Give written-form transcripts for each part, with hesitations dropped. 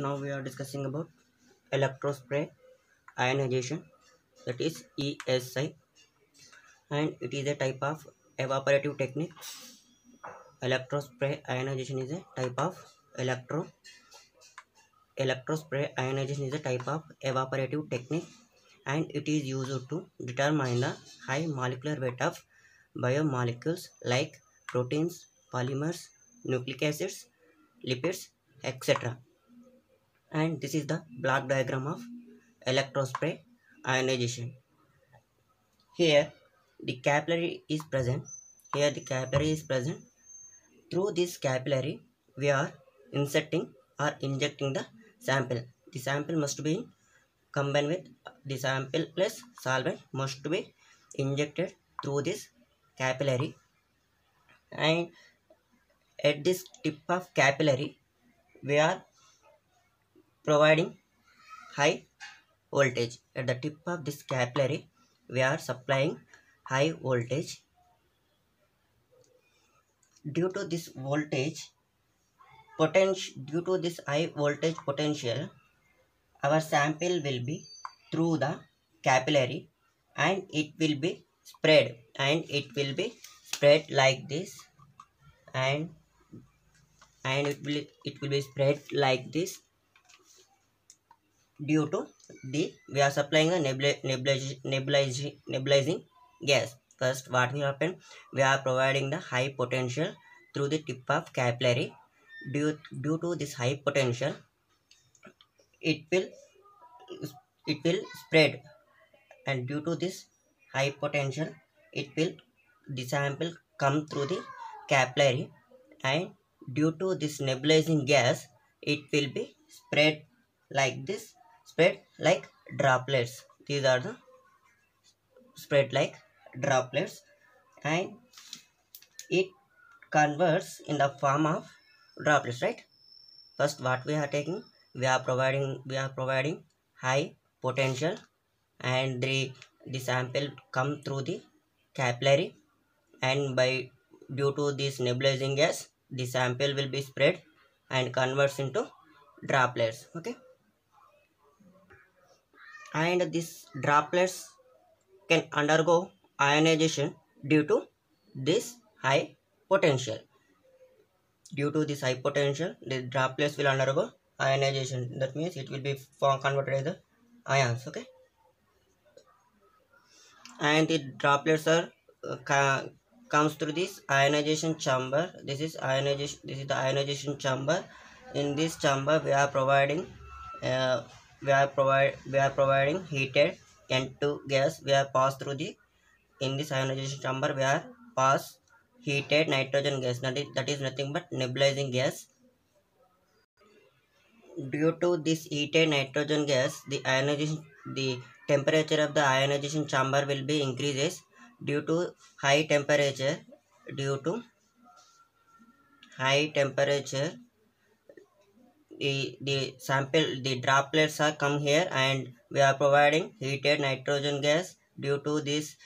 now we are discussing about electrospray ionization, that is ESI, and it is a type of evaporative technique. Electrospray ionization is a type of electrospray ionization is a type of evaporative technique, and it is used to determine the high molecular weight of biomolecules like proteins, polymers, nucleic acids, lipids, etc. And this is the block diagram of electrospray ionization. Here the capillary is present. Through this capillary we are inserting or injecting the sample. The sample must be combined with the sample plus solvent must be injected through this capillary, and at this tip of capillary we are providing high voltage. At the tip of this capillary we are supplying high voltage. Due to this high voltage potential, our sample will be through the capillary and it will be spread like this, and it will be spread like this due to we are supplying a nebulizing gas. First, what will happen? We are providing the high potential through the tip of capillary. Due to this high potential, it will spread, and due to this high potential, the sample come through the capillary, and due to this nebulizing gas, it will be spread like this, spread like droplets. These are the spread like droplets, and it converts in the form of droplets, right? First, what we are taking, we are providing high potential, and the sample come through the capillary, and due to this nebulizing gas, the sample will be spread and converts into droplets. Okay, and these droplets can undergo ionization due to this high potential. Due to this high potential, the droplets will undergo ionization. That means it will be converted as the ions. Okay, and the droplets are comes through this ionization chamber. This is the ionization chamber. In this chamber, we are providing heated N2 gas. We are passed through in this ionization chamber. We are pass heated nitrogen gas. That is nothing but nebulizing gas. Due to this heated nitrogen gas, the temperature of the ionization chamber will be increases. Due to high temperature, the droplets are come here, and we are providing heated nitrogen gas. Due to this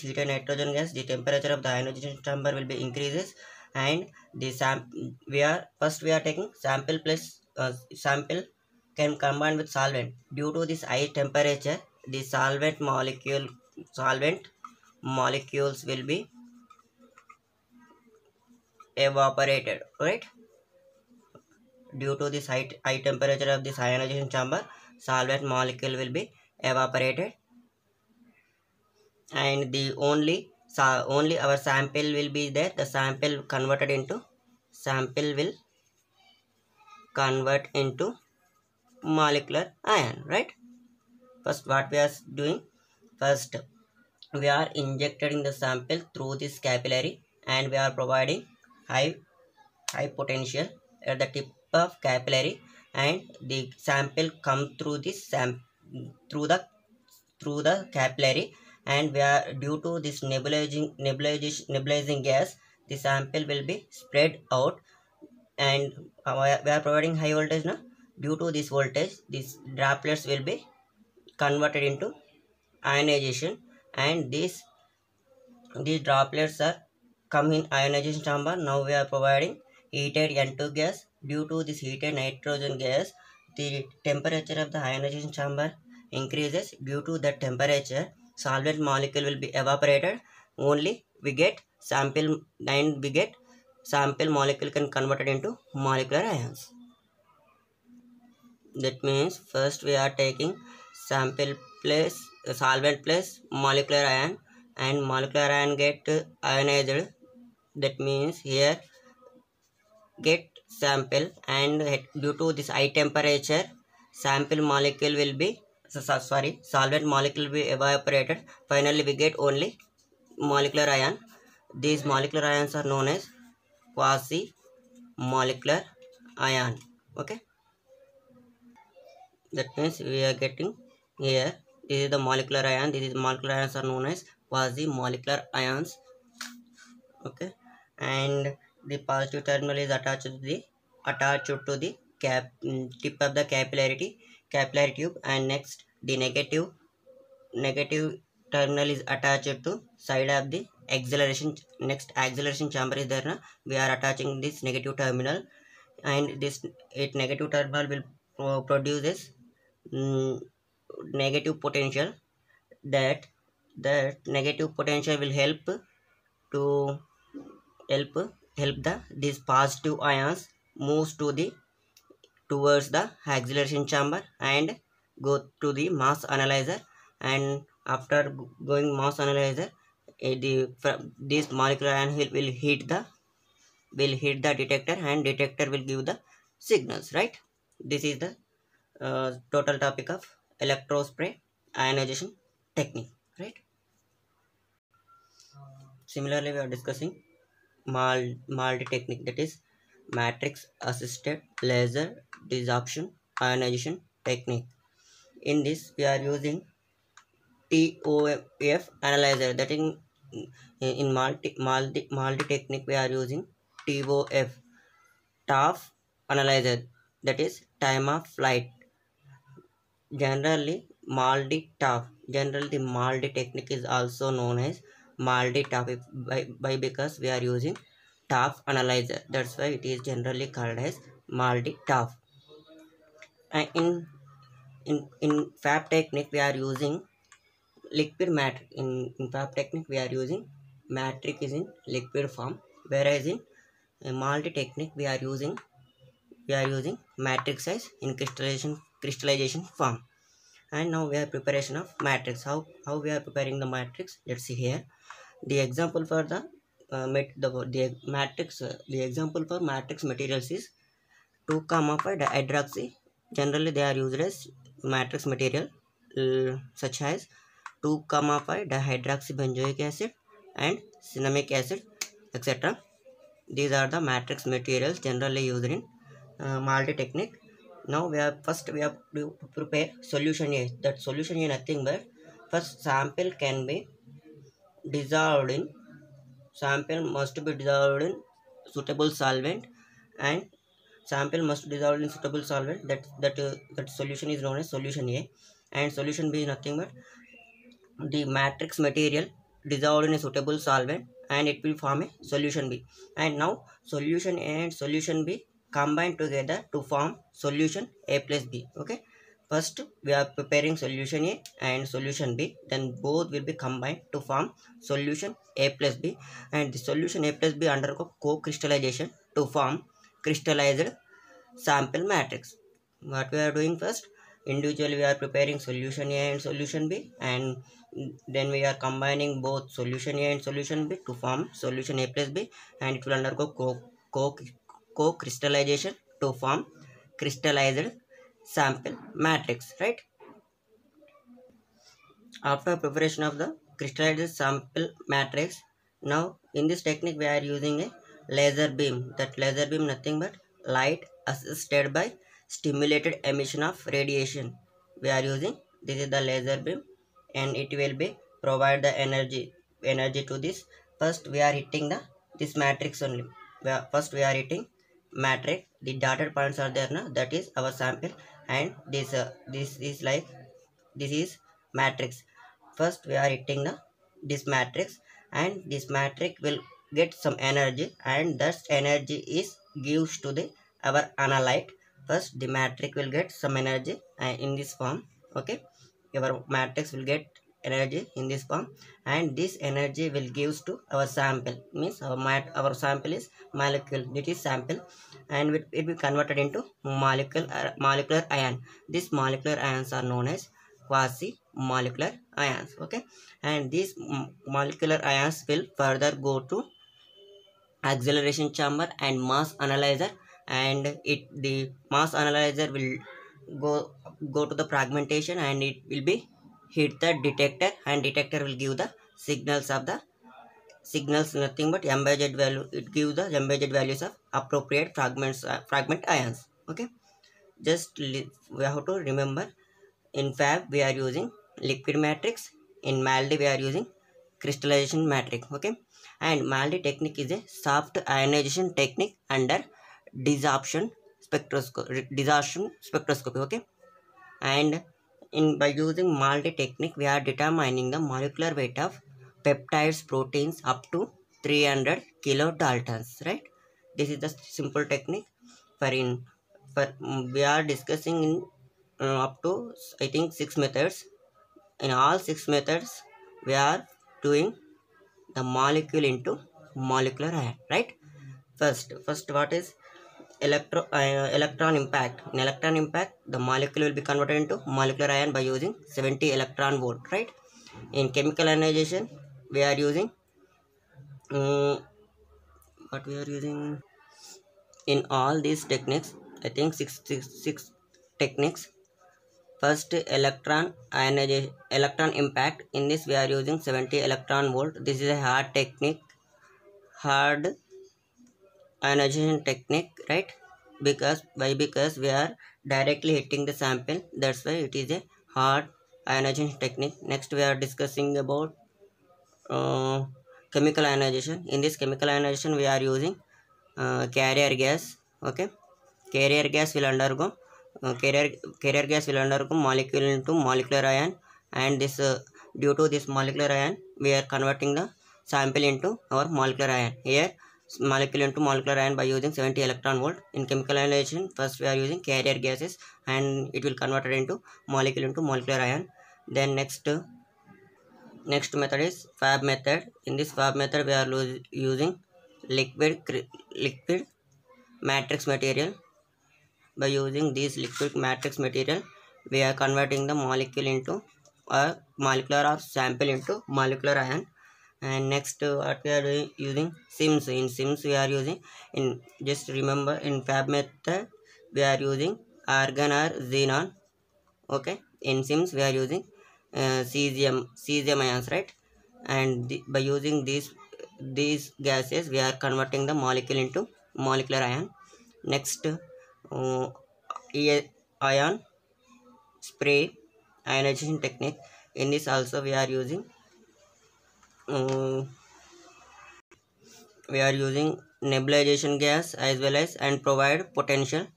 heated nitrogen gas, the temperature of the ionization chamber will be increases, and we are taking sample plus sample can combine with solvent. Due to this high temperature, the solvent molecules will be evaporated, right? Due to this high temperature of this ionization chamber, solvent molecule will be evaporated, and the only our sample will be there. The sample will convert into molecular ion, right? First, what we are doing, we are injecting the sample through this capillary, and we are providing high potential at the tip of capillary, and the sample come through through the capillary, and we are due to this nebulizing gas, the sample will be spread out, and we are providing high voltage now. Due to this voltage, these droplets will be converted into ionization, and these droplets are come in ionization chamber. Now we are providing heated N2 gas, Due to this heated nitrogen gas, the temperature of the ionization chamber increases. Due to that temperature, solvent molecule will be evaporated. Only we get sample molecule can converted into molecular ions. That means first we are taking sample plus solvent plus molecular ion, and molecular ion get ionized. That means here get sample, and due to this high temperature, sample molecule will be solvent molecule will be evaporated. Finally we get only molecular ion. These molecular ions are known as quasi molecular ion. Okay, that means we are getting here, this is the molecular ion, this is molecular ions are known as quasi molecular ions. Okay, and the positive terminal is attached to the tip of the capillary tube, and next the negative terminal is attached to side of the acceleration. Next acceleration chamber is there na? We are attaching this negative terminal, and this negative terminal will produce this negative potential. That negative potential will to help the these positive ions moves towards the acceleration chamber and go to the mass analyzer. And after going mass analyzer, this molecular ion will hit the detector, and detector will give the signals, right? This is the total topic of electrospray ionization technique, right? Similarly, we are discussing MALD technique, that is matrix assisted laser desorption ionization technique. In this we are using TOF analyzer. That in MALD technique we are using TOF analyzer, that is time of flight. Generally the MALD technique is also known as MALD TOF because we are using TOF analyzer. That's why it is generally called as MALD TOF. And in FAB technique we are using liquid matrix. In FAB technique we are using matrix is in liquid form, whereas in MALD technique we are using matrix size in crystallization form. And now we have preparation of matrix. How we are preparing the matrix? Let's see here. The example for the example for matrix materials is 2,5 dihydroxy. Generally they are used as matrix material such as 2,5 dihydroxybenzoic acid and cinnamic acid, etc. These are the matrix materials generally used in MALD technique. Now we have to prepare solution A. That solution is nothing but first sample must be dissolved in suitable solvent, and sample must be dissolved in suitable solvent. That solution is known as solution A, and solution B is nothing but the matrix material dissolved in a suitable solvent, and it will form a solution B. And now solution A and solution B combine together to form solution A plus B. Okay, first we are preparing solution A and solution B, then both will be combined to form solution A plus B, and the solution A plus B undergo co-crystallization to form crystallized sample matrix. What we are doing first, individually we are preparing solution A and solution B, and then we are combining both solution A and solution B to form solution A plus B, and it will undergo co-crystallization to form crystallized sample matrix, right? After preparation of the crystallized sample matrix, now in this technique we are using a laser beam. That laser beam nothing but light assisted by stimulated emission of radiation. We are using, this is the laser beam, and it will be provide the energy to this. First we are hitting this matrix only. First we are hitting matrix. The dotted points are there now, that is our sample, and this is matrix. First we are hitting this matrix, and this matrix will get some energy, and that energy is gives to the our analyte. First the matrix will get some energy in this form. Okay, our matrix will get energy in this form, and this energy will gives to our sample. Means our sample is molecule, it is sample, and it will converted into molecular ion. These molecular ions are known as quasi molecular ions. Okay, and these molecular ions will further go to acceleration chamber and mass analyzer, and the mass analyzer will go to the fragmentation, and it will be hit the detector, and detector will give the signals of the signals, nothing but embedded value. It gives the embedded values of appropriate fragment ions. Okay, we have to remember, in fab we are using liquid matrix, in MALDI we are using crystallization matrix. Okay, and MALDI technique is a soft ionization technique under desorption spectroscopy. Okay, and by using MALDI technique we are determining the molecular weight of peptides proteins up to 300 kilodaltons, right? This is the simple technique. We are discussing in up to I think 6 methods. In all 6 methods we are doing the molecule into molecular ion, right? First what is electron impact? In electron impact the molecule will be converted into molecular ion by using 70 electron volt, right? In chemical ionization we are using what we are using in all these techniques, I think six techniques. First, electron impact. In this we are using 70 electron volt. This is a hard technique, hard ionization technique, right? Because we are directly hitting the sample, that's why it is a hard ionization technique. Next we are discussing about chemical ionization. In this chemical ionization we are using carrier gas. Okay, carrier gas will undergo molecule into molecular ion, and this due to this molecular ion we are converting the sample into our molecular ion. Here molecule into molecular ion by using 70 electron volt. In chemical ionization first we are using carrier gases, and it will convert it into molecular ion. Then next method is fab method. In this fab method we are using liquid matrix material. By using this liquid matrix material we are converting the molecule into molecular or sample into molecular ion. And next what we are using SIMS. In SIMS we are using, in just remember, in fab method we are using argon or xenon. Okay, in SIMS we are using cesium ions, right? And by using these gases we are converting the molecule into molecular ion. Next ion spray ionization technique. In this also we are using nebulization gas as well as, and provide potential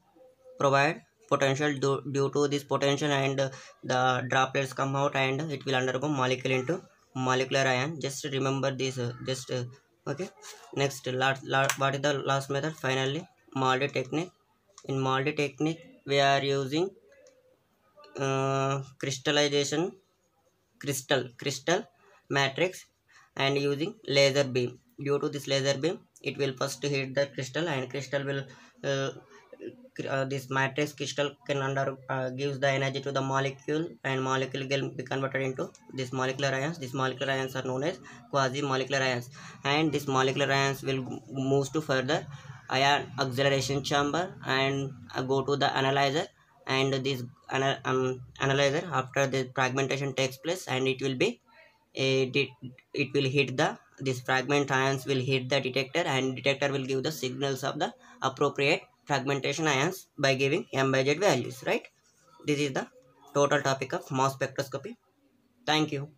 due to this potential, and the droplets come out and it will undergo molecule into molecular ion. Just remember this okay. Next what is the last method? Finally, MALDI technique. In MALDI technique we are using crystal matrix and using laser beam. Due to this laser beam it will first hit the crystal, and crystal will this matrix crystal can gives the energy to the molecule, and molecule will be converted into this molecular ions. These molecular ions are known as quasi molecular ions, and this molecular ions will move to further ion acceleration chamber and go to the analyzer. And this analyzer, after the fragmentation takes place, and it will be it will hit this fragment ions will hit the detector, and detector will give the signals of the appropriate fragmentation ions by giving embedded values, right? This is the total topic of mass spectroscopy. Thank you.